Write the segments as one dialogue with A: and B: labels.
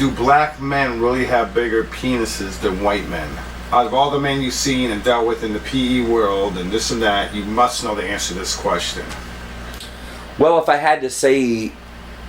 A: do black men really have bigger penises than white men? Out of all the men you've seen and dealt with in the PE world and this and that, you must know the answer to this question.
B: Well, if I had to say,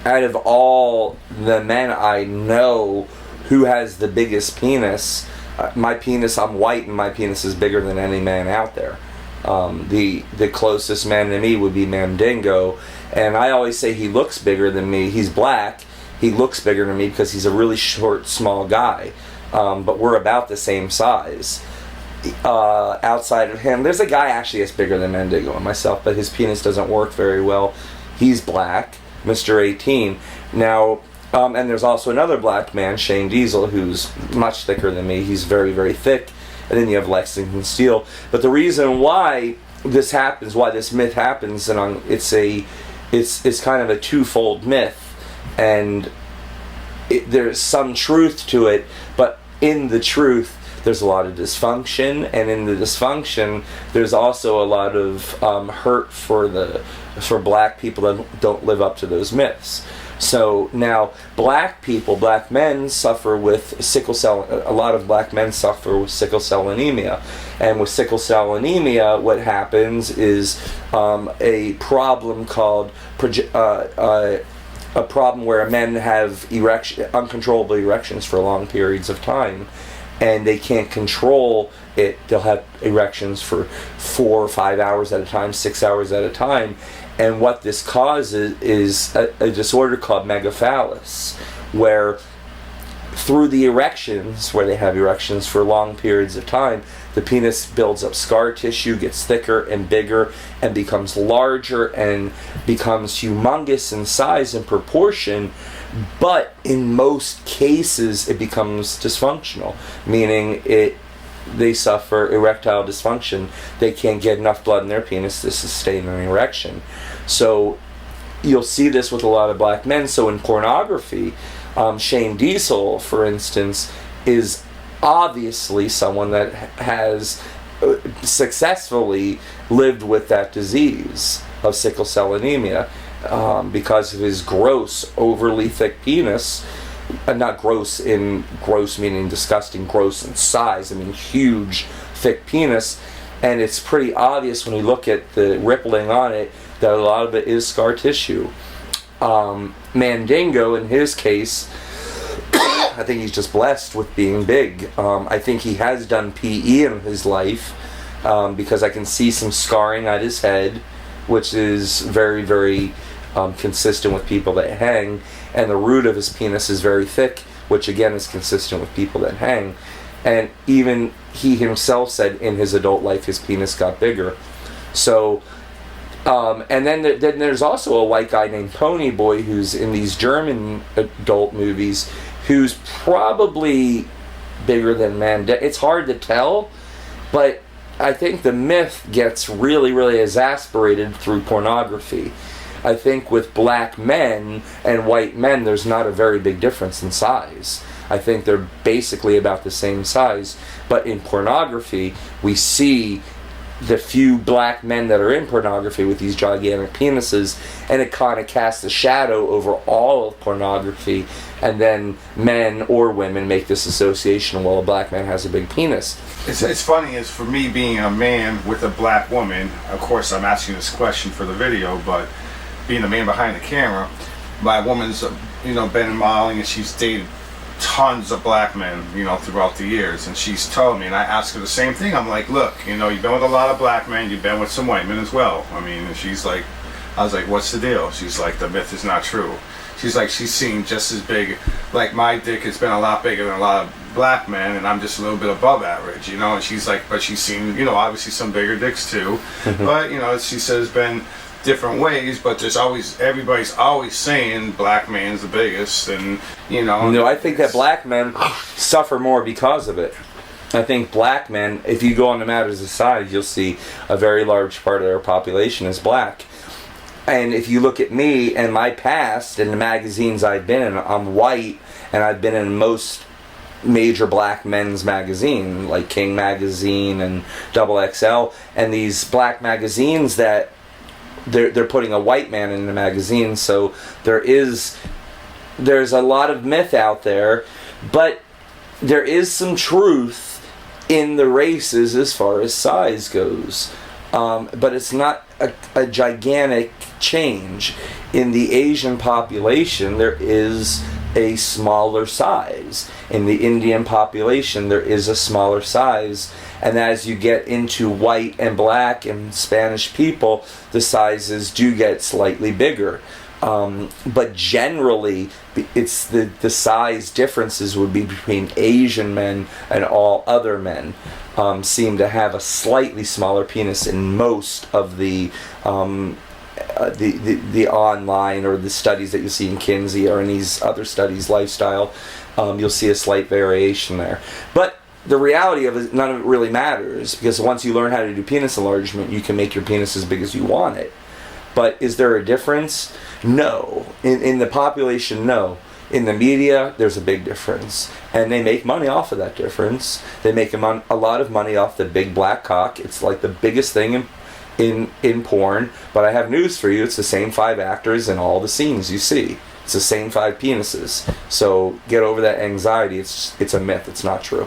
B: out of all the men I know, who has the biggest penis, my penis, I'm white and my penis is bigger than any man out there. The closest man to me would be Mandingo, and I always say he looks bigger than me. He's black. He looks bigger than me because he's a really short, small guy. But we're about the same size. Outside of him, there's a guy actually that's bigger than Mandingo and myself, but his penis doesn't work very well. He's black, Mr. 18. Now, and there's also another black man, Shane Diesel, who's much thicker than me. He's very, very thick. And then you have Lexington Steele. But the reason why this happens, why this myth happens, and it's kind of a twofold myth, and there's some truth to it, but in the truth there's a lot of dysfunction, and in the dysfunction there's also a lot of hurt for black people that don't live up to those myths. So now black men suffer with sickle cell. A lot of black men suffer with sickle cell anemia, and with sickle cell anemia, what happens is a problem called a problem where men have uncontrollable erections for long periods of time, and they can't control it. They'll have erections for 4 or 5 hours at a time, 6 hours at a time. And what this causes is a disorder called megaphallus, where through the erections, where they have erections for long periods of time, the penis builds up scar tissue, gets thicker and bigger, and becomes larger and becomes humongous in size and proportion. But in most cases, it becomes dysfunctional, meaning they suffer erectile dysfunction. They can't get enough blood in their penis to sustain an erection. So you'll see this with a lot of black men. So in pornography, Shane Diesel, for instance, is obviously someone that has successfully lived with that disease of sickle cell anemia because of his gross, overly thick penis. Not gross meaning disgusting, gross in size. I mean huge, thick penis. And it's pretty obvious when you look at the rippling on it that a lot of it is scar tissue. Mandingo, in his case, I think he's just blessed with being big. I think he has done PE in his life because I can see some scarring at his head, which is very, very consistent with people that hang. And the root of his penis is very thick, which again is consistent with people that hang. And even he himself said in his adult life his penis got bigger. So, and then there's also a white guy named Ponyboy who's in these German adult movies who's probably bigger than Mandingo. It's hard to tell, but I think the myth gets really, really exasperated through pornography. I think with black men and white men, there's not a very big difference in size. I think they're basically about the same size. But in pornography, we see the few black men that are in pornography with these gigantic penises, and it kind of casts a shadow over all of pornography, and then men or women make this association, well, a black man has a big penis.
A: It's funny, is for me being a man with a black woman, of course I'm asking this question for the video, but being the man behind the camera, my woman's been in modeling and she's dated tons of black men throughout the years, and she's told me, and I ask her the same thing, I'm like, look, you've been with a lot of black men, you've been with some white men as well. I mean, and she's like, I was like, what's the deal? She's like, the myth is not true. She's like, she's seen just as big, like my dick has been a lot bigger than a lot of black men, and I'm just a little bit above average, and she's like, but she's seen obviously some bigger dicks too. But she says been different ways, but everybody's always saying black man's the biggest, and
B: I think that black men suffer more because of it. I think black men, if you go on the matters of size, you'll see a very large part of their population is black. And if you look at me and my past and the magazines I've been in, I'm white, and I've been in most major black men's magazine like King magazine and XXL, and these black magazines that they're putting a white man in the magazine, so there is there's a lot of myth out there, but there is some truth in the races as far as size goes. But it's not a gigantic change. In the Asian population, there is a smaller size. In the Indian population, there is a smaller size. And as you get into white and black and Spanish people, the sizes do get slightly bigger. But generally, it's the size differences would be between Asian men and all other men. Seem to have a slightly smaller penis in most of the online or the studies that you see in Kinsey or in these other studies, lifestyle. You'll see a slight variation there. But the reality of it, none of it really matters, because once you learn how to do penis enlargement, you can make your penis as big as you want it. But is there a difference? No. In the population, no. In the media, there's a big difference. And they make money off of that difference. They make a lot of money off the big black cock. It's like the biggest thing in porn. But I have news for you. It's the same 5 actors in all the scenes you see. It's the same 5 penises. So get over that anxiety. It's a myth. It's not true.